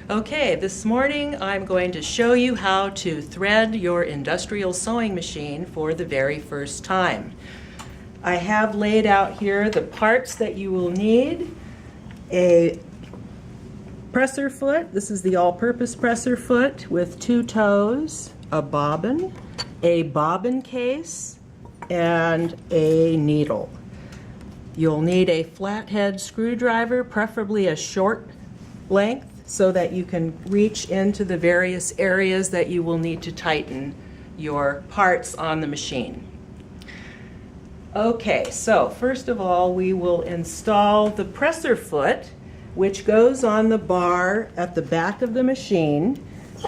Okay, this morning I'm going to show you how to thread your industrial sewing machine for the very first time. I have laid out here the parts that you will need. A presser foot, this is the all-purpose presser foot with 2 toes, a bobbin case, and a needle. You'll need a flathead screwdriver, preferably a short length, so that you can reach into the various areas that you will need to tighten your parts on the machine. Okay, so first of all, we will install the presser foot, which goes on the bar at the back of the machine,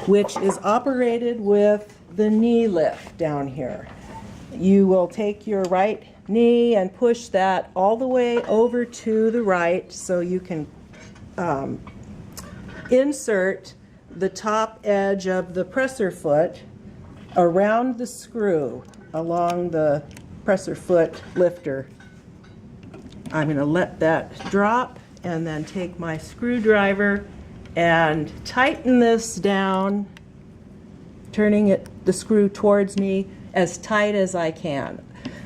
which is operated with the knee lift down here. You will take your right knee and push that all the way over to the right so you can insert the top edge of the presser foot around the screw along the presser foot lifter. I'm going to let that drop and then take my screwdriver and tighten this down, turning the screw towards me as tight as I can.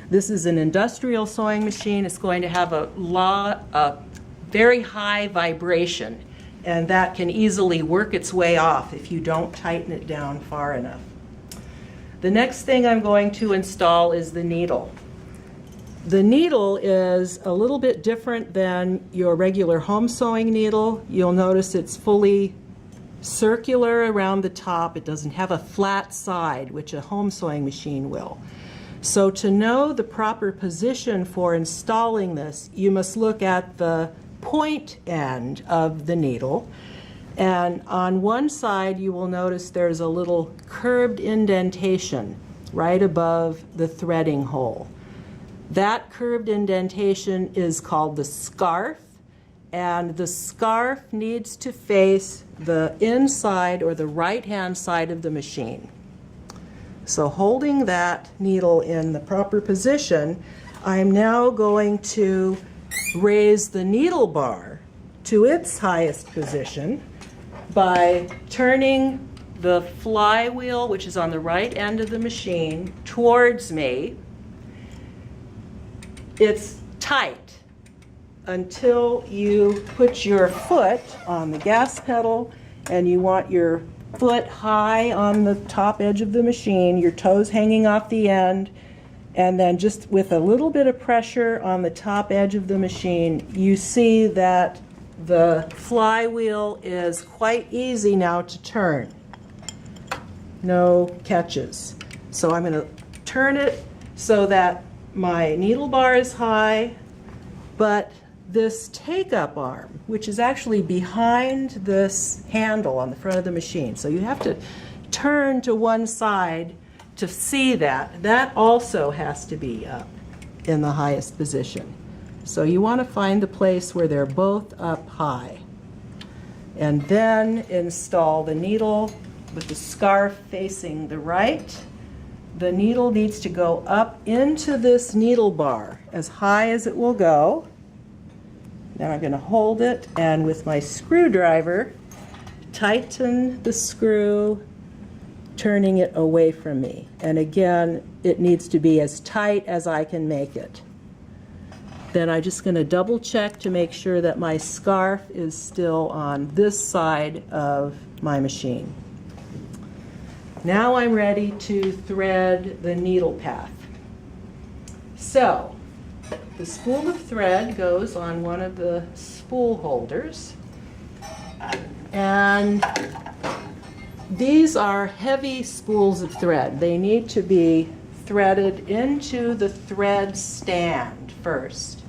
This is an industrial sewing machine. It's going to have a very high vibration, and that can easily work its way off if you don't tighten it down far enough. The next thing I'm going to install is the needle. The needle is a little bit different than your regular home sewing needle. You'll notice it's fully circular around the top. It doesn't have a flat side, which a home sewing machine will. So to know the proper position for installing this, you must look at the point end of the needle, and on one side you will notice there's a little curved indentation right above the threading hole. That curved indentation is called the scarf, and the scarf needs to face the inside or the right-hand side of the machine. So holding that needle in the proper position, I'm now going to raise the needle bar to its highest position by turning the flywheel, which is on the right end of the machine, towards me. It's tight until you put your foot on the gas pedal, and you want your foot high on the top edge of the machine, your toes hanging off the end, and then just with a little bit of pressure on the top edge of the machine, you see that the flywheel is quite easy now to turn. No catches. So I'm going to turn it so that my needle bar is high, but this take-up arm, which is actually behind this handle on the front of the machine, so you have to turn to one side to see that. That also has to be up in the highest position. So you want to find the place where they're both up high. And then install the needle with the scarf facing the right. The needle needs to go up into this needle bar as high as it will go. Now I'm going to hold it, and with my screwdriver, tighten the screw, turning it away from me. And again, it needs to be as tight as I can make it. Then I'm just going to double check to make sure that my scarf is still on this side of my machine. Now I'm ready to thread the needle path. So the spool of thread goes on one of the spool holders, and these are heavy spools of thread. They need to be threaded into the thread stand first.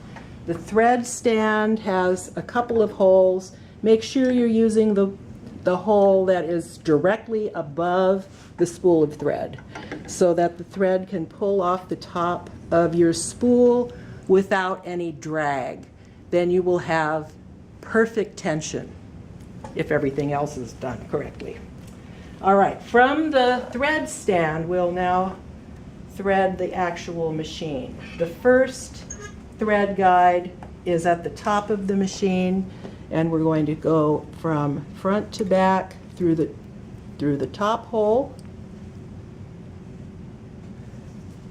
The thread stand has a couple of holes. Make sure you're using the hole that is directly above the spool of thread so that the thread can pull off the top of your spool without any drag. Then you will have perfect tension if everything else is done correctly. All right, from the thread stand, we'll now thread the actual machine. The first thread guide is at the top of the machine, and we're going to go from front to back through the top hole,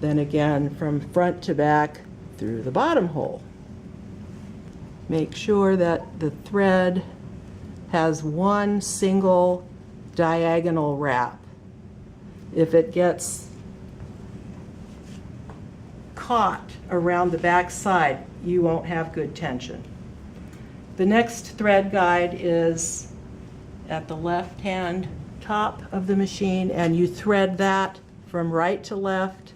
then again from front to back through the bottom hole. Make sure that the thread has one single diagonal wrap. If it gets caught around the back side, you won't have good tension. The next thread guide is at the left-hand top of the machine, and you thread that from right to left.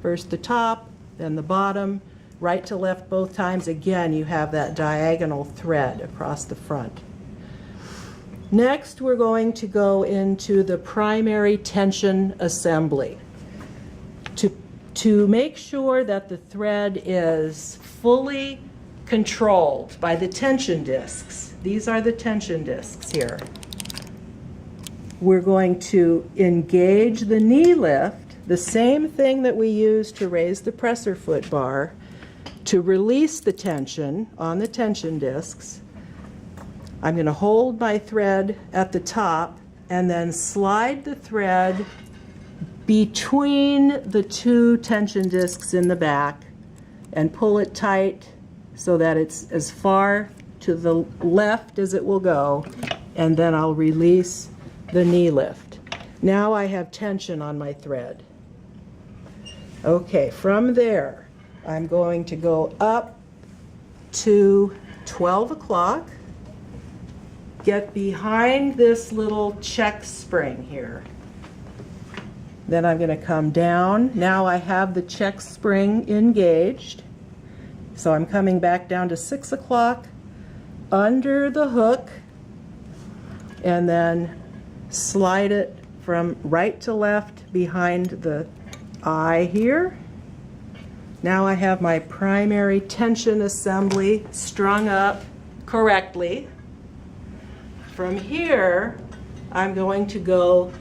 First the top, then the bottom, right to left both times. Again, you have that diagonal thread across the front. Next, we're going to go into the primary tension assembly. To make sure that the thread is fully controlled by the tension discs. These are the tension discs here. We're going to engage the knee lift, the same thing that we use to raise the presser foot bar, to release the tension on the tension discs. I'm going to hold my thread at the top and then slide the thread between the two tension discs in the back and pull it tight so that it's as far to the left as it will go, and then I'll release the knee lift. Now I have tension on my thread. Okay, from there I'm going to go up to 12 o'clock, get behind this little check spring here. Then I'm going to come down. Now I have the check spring engaged. So I'm coming back down to 6 o'clock, under the hook, and then slide it from right to left behind the eye here. Now I have my primary tension assembly strung up correctly. From here, I'm going to go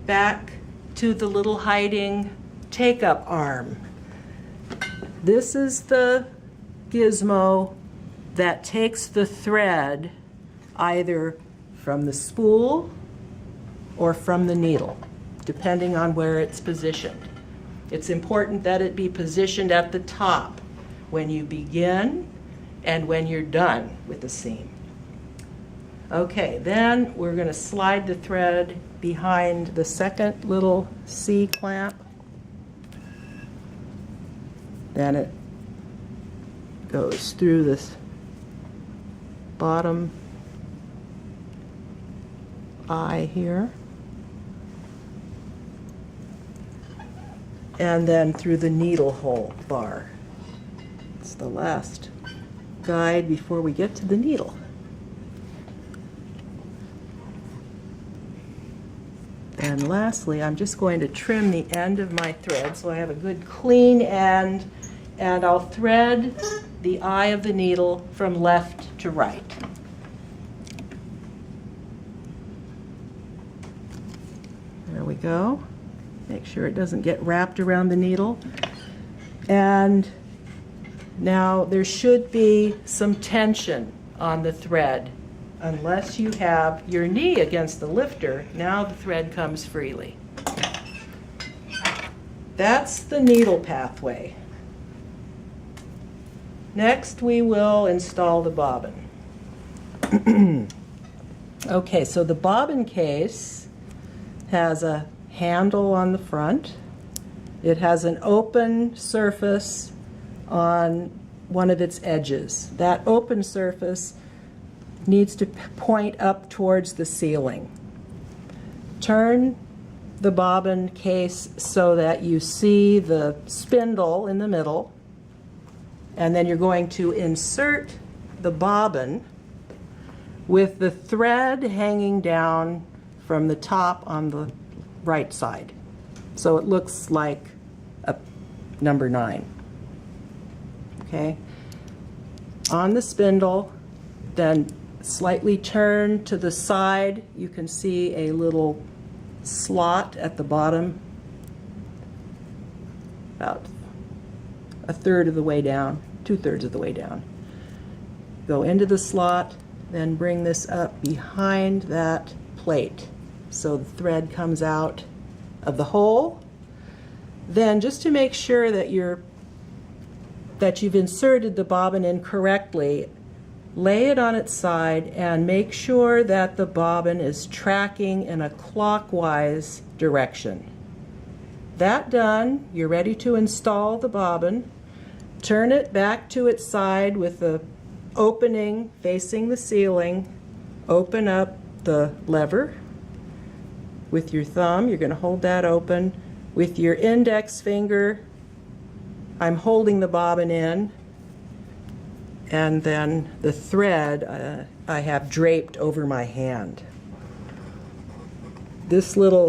back to the little hiding take-up arm. This is the gizmo that takes the thread either from the spool or from the needle, depending on where it's positioned. It's important that it be positioned at the top when you begin and when you're done with the seam. Okay, then we're going to slide the thread behind the second little C-clamp. Then it goes through this bottom eye here, and then through the needle hole bar. It's the last guide before we get to the needle. And lastly, I'm just going to trim the end of my thread so I have a good clean end, and I'll thread the eye of the needle from left to right. There we go. Make sure it doesn't get wrapped around the needle. And now there should be some tension on the thread. Unless you have your knee against the lifter, now the thread comes freely. That's the needle pathway. Next, we will install the bobbin. Okay, so the bobbin case has a handle on the front. It has an open surface on one of its edges. That open surface needs to point up towards the ceiling. Turn the bobbin case so that you see the spindle in the middle, and then you're going to insert the bobbin with the thread hanging down from the top on the right side. So it looks like a number 9. Okay? On the spindle, then slightly turn to the side. You can see a little slot at the bottom, about a third of the way down, 2/3 of the way down. go into the slot, then bring this up behind that plate so the thread comes out of the hole. Then, just to make sure that you've inserted the bobbin in correctly, lay it on its side and make sure that the bobbin is tracking in a clockwise direction. That done, you're ready to install the bobbin. Turn it back to its side with the opening facing the ceiling. Open up the lever with your thumb. You're going to hold that open. With your index finger, I'm holding the bobbin in, and then the thread I have draped over my hand. This little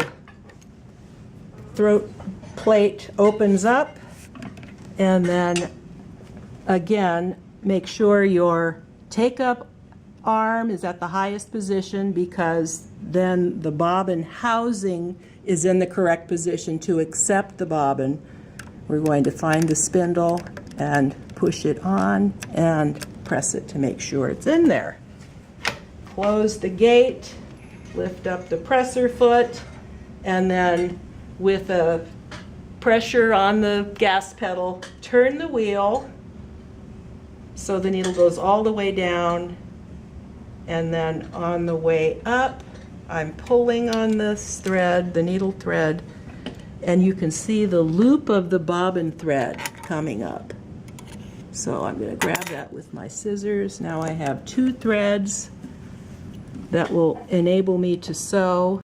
throat plate opens up, and then again, make sure your take-up arm is at the highest position, because then the bobbin housing is in the correct position to accept the bobbin. We're going to find the spindle and push it on and press it to make sure it's in there. Close the gate, lift up the presser foot, and then with a pressure on the gas pedal, turn the wheel so the needle goes all the way down, and then on the way up, I'm pulling on this thread, the needle thread, and you can see the loop of the bobbin thread coming up. So I'm going to grab that with my scissors. Now I have 2 threads that will enable me to sew.